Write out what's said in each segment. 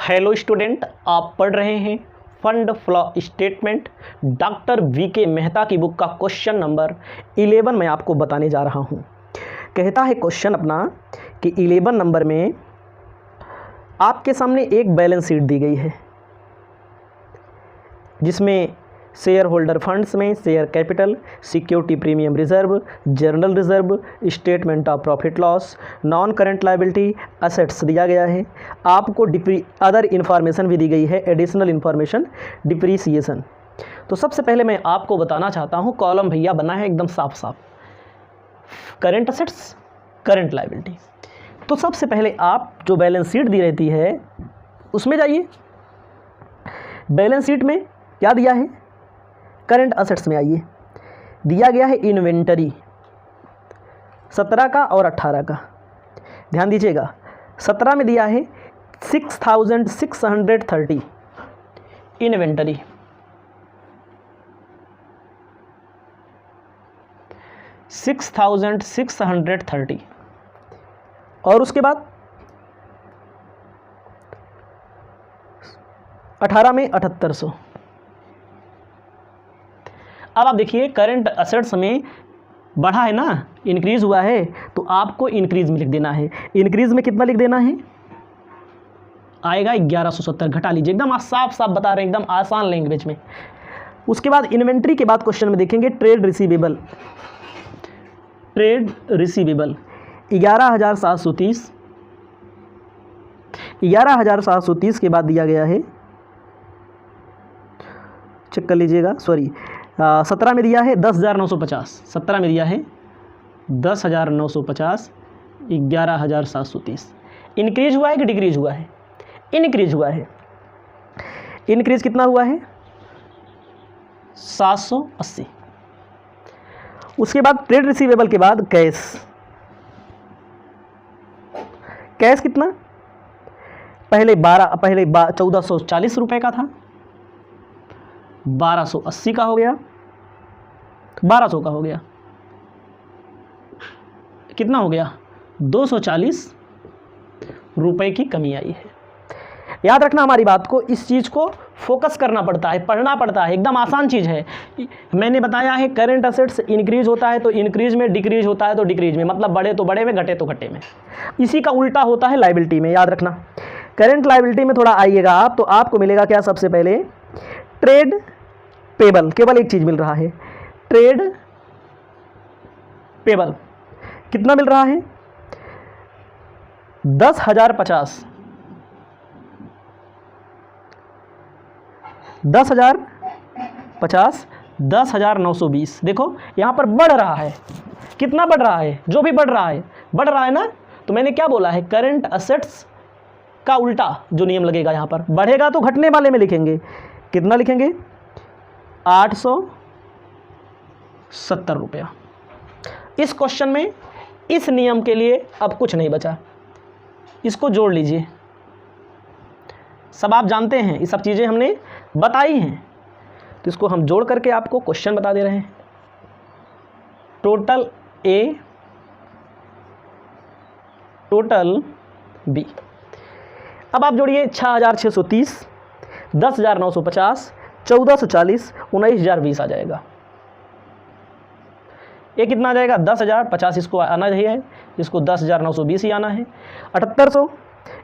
Hello student, आप पढ़ रहे हैं fund flow statement doctor VK Mehta की बुक का क्वेश्चन नंबर 11 मैं आपको बताने जा रहा हूं। कहता है क्वेश्चन अपना कि 11 नंबर में आपके सामने एक बैलेंस शीट दी गई है जिसमें शेयर होल्डर फंड्स में share capital, security premium reserve, journal reserve, statement of profit loss, non current liability, assets दिया गया है। आपको अदर इन्फॉर्मेशन भी दी गई है, एडिशनल इन्फॉर्मेशन, डिप्रीसिएशन। तो सबसे पहले मैं आपको बताना चाहता हूँ, कॉलम भैया बना है एकदम साफ साफ, करंट असेट्स, करंट लायबिलिटी। तो सबसे पहले आप जो बैलेंस शीट दी रहती है उसमें जाइए। बैलेंस शीट में क्या दिया है? करंट असेट्स में आइए, दिया गया है इन्वेंटरी 17 का और 18 का। ध्यान दीजिएगा, 17 में दिया है 6630 इन्वेंटरी, $6,630 और उसके बाद 18 में 7800। अब आप देखिए करंट असेट्स में बढ़ा है ना, इंक्रीज हुआ है, तो आपको इंक्रीज में लिख देना है। इंक्रीज में कितना लिख देना है? आएगा 1170। घटा लीजिए, एकदम साफ साफ बता रहे हैं, एकदम आसान लैंग्वेज में। उसके बाद इन्वेंट्री के बाद क्वेश्चन में देखेंगे ट्रेड रिसीवेबल। ट्रेड रिसीवेबल 11,730, 11,730 के बाद दिया गया है, चेक कर लीजिएगा, सॉरी 17 में दिया है 10,950, 17 में दिया है 10,950, 11,730। इंक्रीज हुआ है कि डिक्रीज हुआ है? इंक्रीज हुआ है। इंक्रीज कितना हुआ है? 780। उसके बाद ट्रेड रिसीवेबल के बाद कैश। कैश कितना? पहले 1440 रुपए का था, 1280 का हो गया, 1200 का हो गया, कितना हो गया? 240 रुपए की कमी आई है। याद रखना हमारी बात को, इस चीज़ को फोकस करना पड़ता है, पढ़ना पड़ता है, एकदम आसान चीज़ है। मैंने बताया है करंट असेट्स इंक्रीज होता है तो इंक्रीज में, डिक्रीज होता है तो डिक्रीज में, मतलब बढ़े तो बढ़े में, घटे तो घटे में। इसी का उल्टा होता है लायबिलिटी में। याद रखना, करंट लायबिलिटी में थोड़ा आइएगा आप, तो आपको मिलेगा क्या? सबसे पहले ट्रेड पेबल, केवल एक चीज मिल रहा है, ट्रेड पेबल। कितना मिल रहा है? 10,050, 10,050, 10,920। देखो यहां पर बढ़ रहा है। कितना बढ़ रहा है? जो भी बढ़ रहा है ना। तो मैंने क्या बोला है? करंट असेट्स का उल्टा जो नियम लगेगा यहां पर, बढ़ेगा तो घटने वाले में लिखेंगे। कितना लिखेंगे? 870 रुपया। इस क्वेश्चन में इस नियम के लिए अब कुछ नहीं बचा, इसको जोड़ लीजिए। सब आप जानते हैं, ये सब चीज़ें हमने बताई हैं, तो इसको हम जोड़ करके आपको क्वेश्चन बता दे रहे हैं। Total A, total B. अब आप जोड़िए 6,630, 10,950, 1,440, 19,020 आ जाएगा। ये कितना आ जाएगा? 10,050 इसको आना चाहिए, इसको 10,920 ही आना है। 7,800,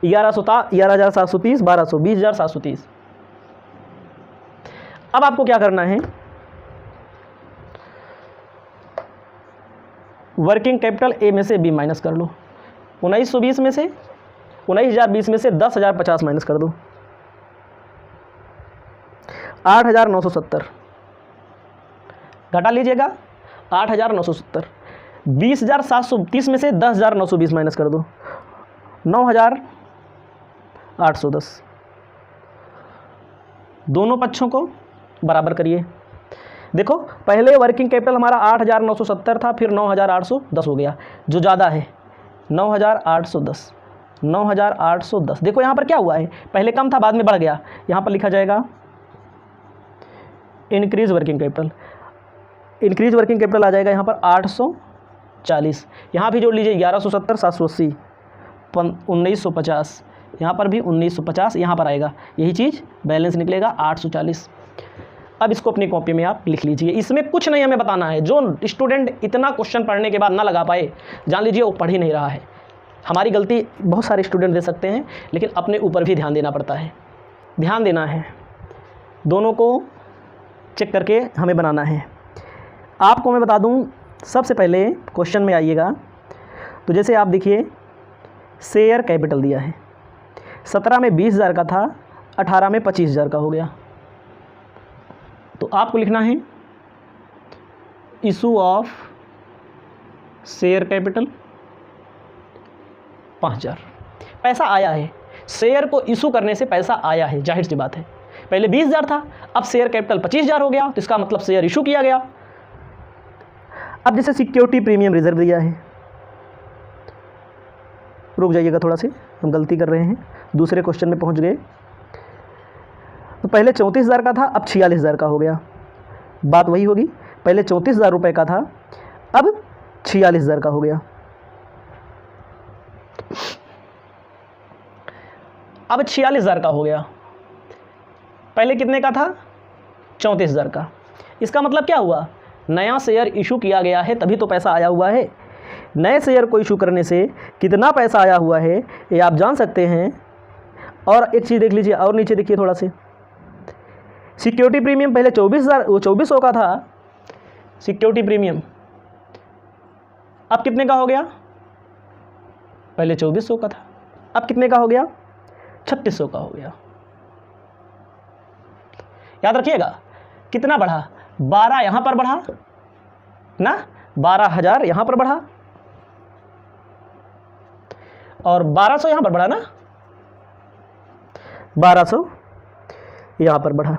11,730, 1,200, 20,730। अब आपको क्या करना है? वर्किंग कैपिटल ए में से बी माइनस कर लो। 1920 में से, 19,020 में से 10,050 माइनस कर दो, 8,970। घटा लीजिएगा, 8,970। 20,730 में से 10,920 माइनस कर दो, 9,810। दोनों पक्षों को बराबर करिए। देखो पहले वर्किंग कैपिटल हमारा 8,970 था, फिर 9,810 हो गया, जो ज़्यादा है 9,810, 9,810। देखो यहाँ पर क्या हुआ है, पहले कम था बाद में बढ़ गया। यहाँ पर लिखा जाएगा increase working capital. Increase working capital आ जाएगा यहाँ पर 840। यहाँ भी जोड़ लीजिए 1170, 780, 1950, यहाँ पर भी 1950 यहाँ पर आएगा, यही चीज़ बैलेंस निकलेगा 840। अब इसको अपनी कॉपी में आप लिख लीजिए। इसमें कुछ नहीं हमें बताना है। जो स्टूडेंट इतना क्वेश्चन पढ़ने के बाद ना लगा पाए, जान लीजिए वो पढ़ ही नहीं रहा है। हमारी गलती बहुत सारे स्टूडेंट दे सकते हैं, लेकिन अपने ऊपर भी ध्यान देना पड़ता है। ध्यान देना है, दोनों को चेक करके हमें बनाना है। आपको मैं बता दूं, सबसे पहले क्वेश्चन में आइएगा तो जैसे आप देखिए शेयर कैपिटल दिया है, 17 में 20,000 का था, 18 में 25,000 का हो गया। तो आपको लिखना है इशू ऑफ शेयर कैपिटल 5,000। पैसा आया है, शेयर को इशू करने से पैसा आया है, जाहिर सी बात है। पहले 20,000 था, अब शेयर कैपिटल 25,000 हो गया, तो इसका मतलब शेयर इशू किया गया। अब जैसे सिक्योरिटी प्रीमियम रिजर्व दिया है, रुक जाइएगा थोड़ा से, हम गलती कर रहे हैं, दूसरे क्वेश्चन में पहुंच गए। तो पहले 34,000 का था, अब 46,000 का हो गया। बात वही होगी, पहले 34,000 रुपये का था, अब 46,000 का हो गया। अब 46,000 का हो गया, पहले कितने का था? 34,000 का। इसका मतलब क्या हुआ? नया शेयर इशू किया गया है, तभी तो पैसा आया हुआ है। नए शेयर को इशू करने से कितना पैसा आया हुआ है ये आप जान सकते हैं। और एक चीज़ देख लीजिए, और नीचे देखिए थोड़ा से, सिक्योरिटी प्रीमियम पहले 24,000 का था सिक्योरिटी प्रीमियम, अब कितने का हो गया? पहले 2400 का था, अब कितने का हो गया? 3600 का हो गया। याद रखिएगा, कितना बढ़ा? 12 यहां पर बढ़ा ना, 12,000 यहां पर बढ़ा, और 1200 यहां पर बढ़ा ना, 1200 यहां पर बढ़ा।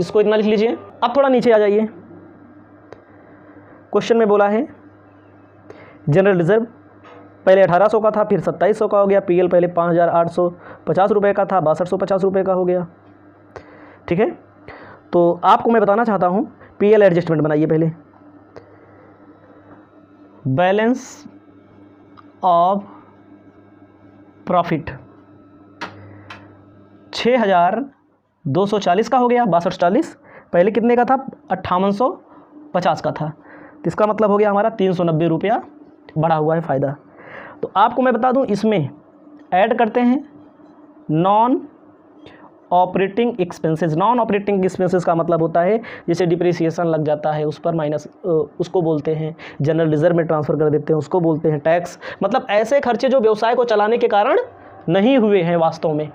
इसको इतना लिख लीजिए। अब थोड़ा नीचे आ जाइए, क्वेश्चन में बोला है जनरल रिजर्व पहले 1800 का था, फिर 2700 का हो गया। पीएल पहले 5,850 रुपये का था, 6250 रुपये का हो गया। ठीक है, तो आपको मैं बताना चाहता हूँ, पीएल एडजस्टमेंट बनाइए पहले। बैलेंस ऑफ प्रॉफिट 6,240 का हो गया, 6240। पहले कितने का था? 5850 का था, तो इसका मतलब हो गया हमारा 390 रुपया बढ़ा हुआ है फ़ायदा। तो आपको मैं बता दूं, इसमें ऐड करते हैं non operating expenses. Non operating expenses का मतलब होता है जैसे डिप्रिसिएशन लग जाता है, उस पर माइनस, उसको बोलते हैं जनरल रिजर्व में ट्रांसफ़र कर देते हैं, उसको बोलते हैं टैक्स। मतलब ऐसे खर्चे जो व्यवसाय को चलाने के कारण नहीं हुए हैं वास्तव में,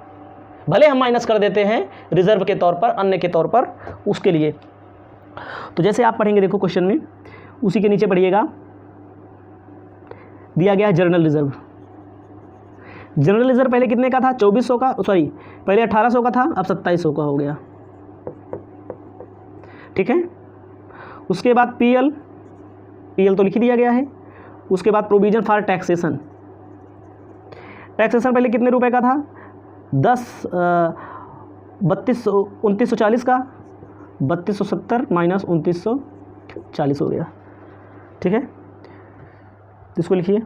भले हम माइनस कर देते हैं रिजर्व के तौर पर, अन्य के तौर पर, उसके लिए। तो जैसे आप पढ़ेंगे, देखो क्वेश्चन में उसी के नीचे पढ़िएगा, दिया गया है जनरल रिजर्व। जनरल रिजर्व पहले कितने का था? 2400 का, सॉरी पहले 1800 का था, अब 2700 का हो गया। ठीक है, उसके बाद पीएल तो लिख दिया गया है। उसके बाद प्रोविजन फॉर टैक्सेशन पहले कितने रुपए का था? 2940 का, 3270 माइनस 2940 हो गया। ठीक है, तो इसको लिखिए,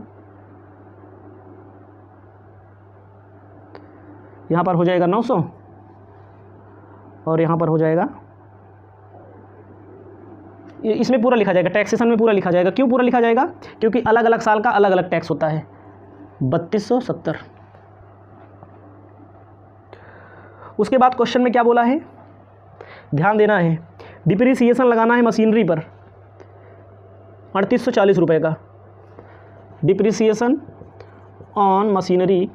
यहाँ पर हो जाएगा 900 और यहाँ पर हो जाएगा, इसमें पूरा लिखा जाएगा, टैक्सेशन में पूरा लिखा जाएगा। क्यों पूरा लिखा जाएगा? क्योंकि अलग अलग साल का अलग अलग टैक्स होता है। 3270। उसके बाद क्वेश्चन में क्या बोला है, ध्यान देना है, डिप्रिसिएशन लगाना है मशीनरी पर 3840 रुपये का। डिप्रिसिएशन ऑन मशीनरी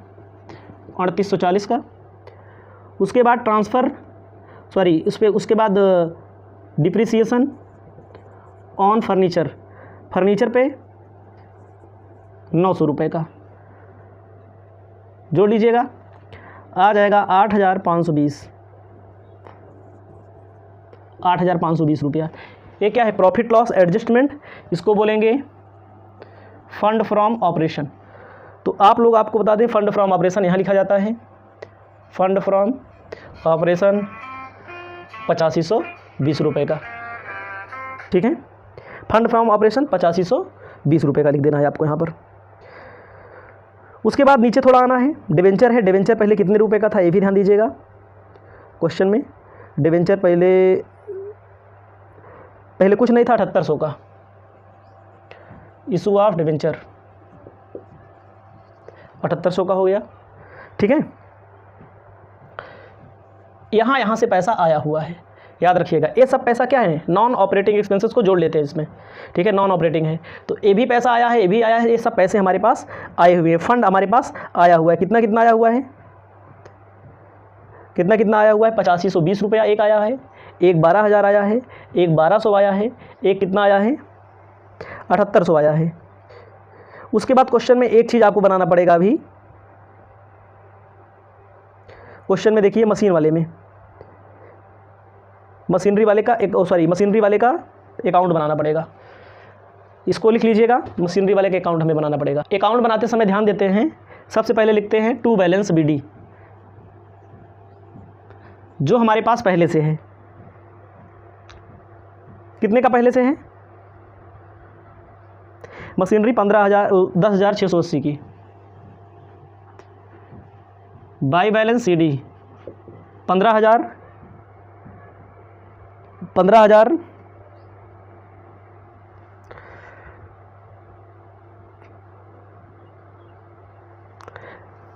3840 का। उसके बाद उसके बाद डिप्रिसिएशन ऑन फर्नीचर पे 900 रुपये का। जोड़ लीजिएगा, आ जाएगा 8,520 रुपया। ये क्या है? प्रॉफिट लॉस एडजस्टमेंट, इसको बोलेंगे फंड फ्रॉम ऑपरेशन। तो आपको बता दें, फंड फ्रॉम ऑपरेशन यहाँ लिखा जाता है, फंड फ्रॉम ऑपरेशन 8520 रुपये का। ठीक है, फंड फ्रॉम ऑपरेशन 8520 ₹20 का लिख देना है आपको यहाँ पर। उसके बाद नीचे थोड़ा आना है, डिवेंचर है। डिवेंचर पहले कितने रुपए का था ये भी ध्यान दीजिएगा क्वेश्चन में। डिवेंचर पहले कुछ नहीं था, 7800 का इशू ऑफ डिवेंचर 7800 का हो गया। ठीक है, यहाँ से पैसा आया हुआ है, याद रखिएगा। ये सब पैसा क्या है, नॉन ऑपरेटिंग एक्सपेंसेस को जोड़ लेते हैं इसमें। ठीक है, नॉन ऑपरेटिंग है तो ये भी पैसा आया है, ये भी आया है, ये सब पैसे हमारे पास आए हुए हैं, फंड हमारे पास आया हुआ है। कितना कितना आया हुआ है, कितना कितना आया हुआ है, 8520 रुपया एक आया है, एक 12,000 आया है, एक 1200 आया है, एक कितना आया है 7800 आया है। उसके बाद क्वेश्चन में एक चीज़ आपको बनाना पड़ेगा अभी। क्वेश्चन में देखिए मशीन वाले में, मशीनरी वाले का अकाउंट बनाना पड़ेगा। इसको लिख लीजिएगा, मशीनरी वाले का अकाउंट हमें बनाना पड़ेगा। अकाउंट बनाते समय ध्यान देते हैं, सबसे पहले लिखते हैं टू बैलेंस BD, जो हमारे पास पहले से है। कितने का पहले से है, मशीनरी 10,680 की, बाई बैलेंस CD 15,000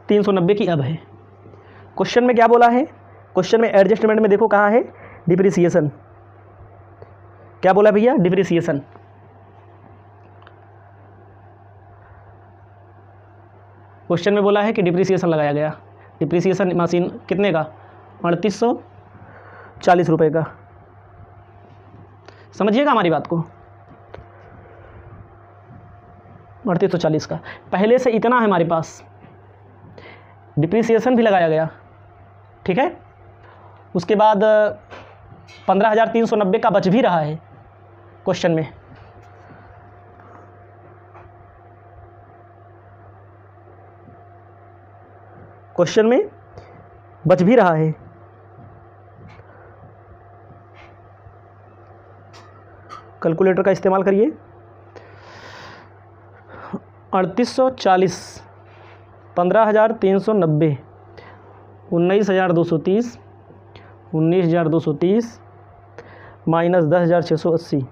390 की अब है। क्वेश्चन में क्या बोला है, क्वेश्चन में एडजस्टमेंट में देखो कहाँ है, डिप्रिसिएशन। क्या बोला भैया, डिप्रिसिएशन। क्वेश्चन में बोला है कि डिप्रिसिएशन लगाया गया। डिप्रिसिएशन मशीन कितने का, 3840 रुपये का। समझिएगा हमारी बात को, 3840 का पहले से इतना है हमारे पास, डिप्रिसिएशन भी लगाया गया। ठीक है, उसके बाद 15,390 का बच भी रहा है क्वेश्चन में। क्वेश्चन में बच भी रहा है। कैलकुलेटर का इस्तेमाल करिए। 3840 15,390 19,230 19,230 माइनस 10,680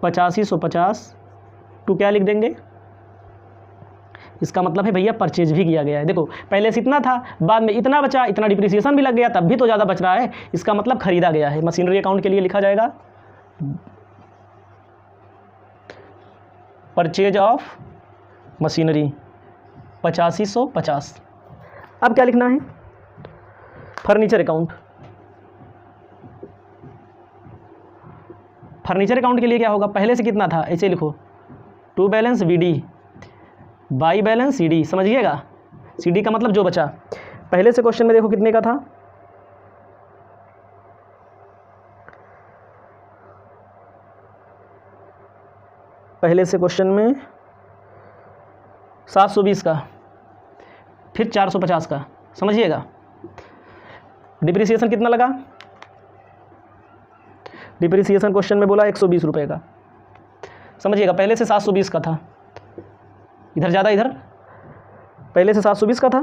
8550 टू क्या लिख देंगे, इसका मतलब है भैया परचेज भी किया गया है। देखो पहले से इतना था, बाद में इतना बचा, इतना डिप्रिसिएशन भी लग गया, तब भी तो ज़्यादा बच रहा है, इसका मतलब खरीदा गया है। मशीनरी अकाउंट के लिए लिखा जाएगा परचेज ऑफ मशीनरी 8550। अब क्या लिखना है, फर्नीचर अकाउंट। फर्नीचर अकाउंट के लिए क्या होगा, पहले से कितना था ऐसे लिखो, to balance BD by balance CD। समझिएगा, CD का मतलब जो बचा। पहले से क्वेश्चन में देखो कितने का था, पहले से क्वेश्चन में 720 का, फिर 450 का। समझिएगा, डिप्रिसिएशन कितना लगा, डिप्रिसिएशन क्वेश्चन में बोला 120 रुपये का। समझिएगा, पहले से 720 का था, इधर ज़्यादा, इधर पहले से 720 का था,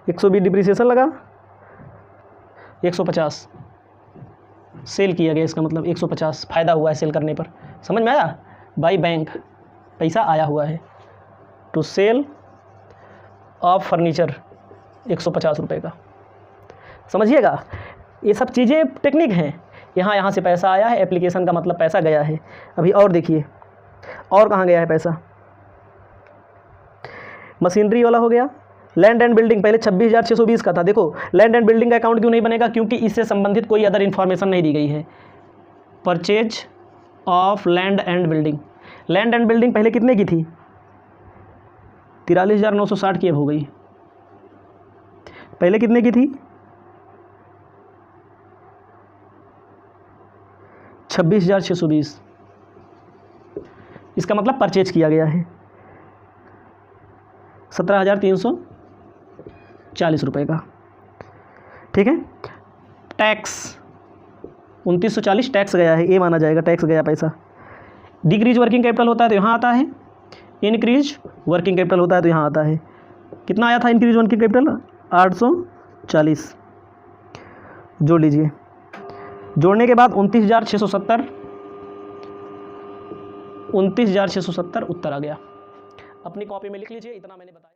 120 डिप्रिसिएशन लगा, 150 सेल किया गया। इसका मतलब 150 फ़ायदा हुआ है सेल करने पर। समझ में आया, बाई बैंक पैसा आया हुआ है। टू सेल ऑफ फर्नीचर 150 रुपये का। समझिएगा, ये सब चीज़ें टेक्निक हैं। यहाँ से पैसा आया है, एप्लीकेशन का मतलब पैसा गया है। अभी और देखिए, और कहाँ गया है पैसा, मशीनरी वाला हो गया। लैंड एंड बिल्डिंग पहले 26,620 का था। देखो लैंड एंड बिल्डिंग का अकाउंट क्यों नहीं बनेगा, क्योंकि इससे संबंधित कोई अदर इन्फॉर्मेशन नहीं दी गई है। Purchase of land and building, land and building पहले कितने की थी, 43,960 की अब हो गई। पहले कितने की थी, 26,620। इसका मतलब परचेज किया गया है 17,340 रुपये का। ठीक है, टैक्स 2940 टैक्स गया है, ए माना जाएगा, टैक्स गया पैसा। डिक्रीज वर्किंग कैपिटल होता है तो यहाँ आता है, इंक्रीज वर्किंग कैपिटल होता है तो यहाँ आता है। कितना आया था इंक्रीज वर्किंग कैपिटल? 840। जोड़ लीजिए, जोड़ने के बाद 29,670 उत्तर आ गया। अपनी कॉपी में लिख लीजिए, इतना मैंने बताया।